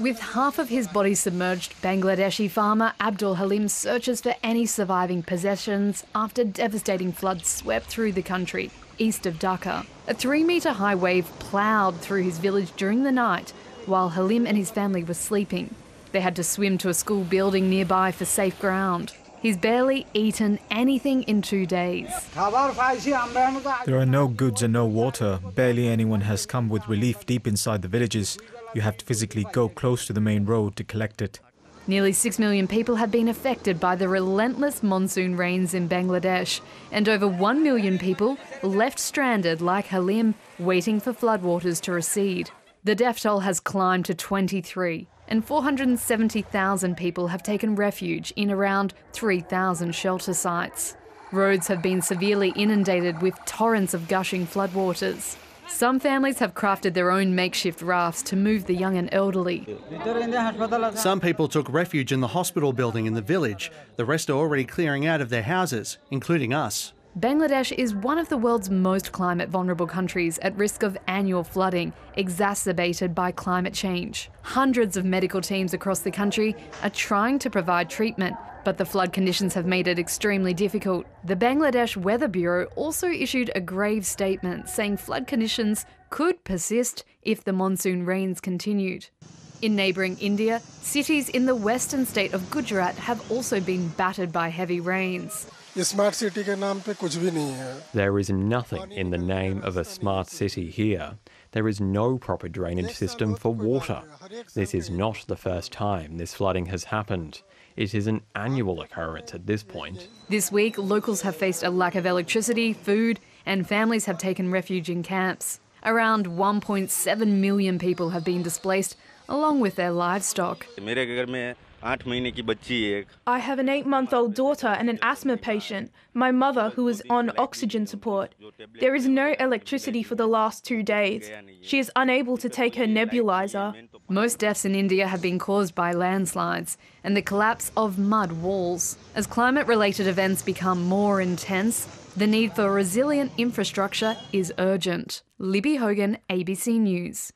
With half of his body submerged, Bangladeshi farmer Abdul Halim searches for any surviving possessions after devastating floods swept through the country, east of Dhaka. A 3-metre high wave ploughed through his village during the night while Halim and his family were sleeping. They had to swim to a school building nearby for safe ground. He's barely eaten anything in 2 days. There are no goods and no water. Barely anyone has come with relief deep inside the villages. You have to physically go close to the main road to collect it. Nearly 6 million people have been affected by the relentless monsoon rains in Bangladesh, and over 1 million people left stranded like Halim, waiting for floodwaters to recede. The death toll has climbed to 23, and 470,000 people have taken refuge in around 3,000 shelter sites. Roads have been severely inundated with torrents of gushing floodwaters. Some families have crafted their own makeshift rafts to move the young and elderly. Some people took refuge in the hospital building in the village. The rest are already clearing out of their houses, including us. Bangladesh is one of the world's most climate vulnerable countries at risk of annual flooding, exacerbated by climate change. Hundreds of medical teams across the country are trying to provide treatment, but the flood conditions have made it extremely difficult. The Bangladesh Weather Bureau also issued a grave statement saying flood conditions could persist if the monsoon rains continued. In neighbouring India, cities in the western state of Gujarat have also been battered by heavy rains. There is nothing in the name of a smart city here. There is no proper drainage system for water. This is not the first time this flooding has happened. It is an annual occurrence at this point. This week, locals have faced a lack of electricity, food, and families have taken refuge in camps. Around 1.7 million people have been displaced, along with their livestock. I have an 8-month-old daughter and an asthma patient, my mother who is on oxygen support. There is no electricity for the last 2 days. She is unable to take her nebulizer. Most deaths in India have been caused by landslides and the collapse of mud walls. As climate-related events become more intense, the need for resilient infrastructure is urgent. Libby Hogan, ABC News.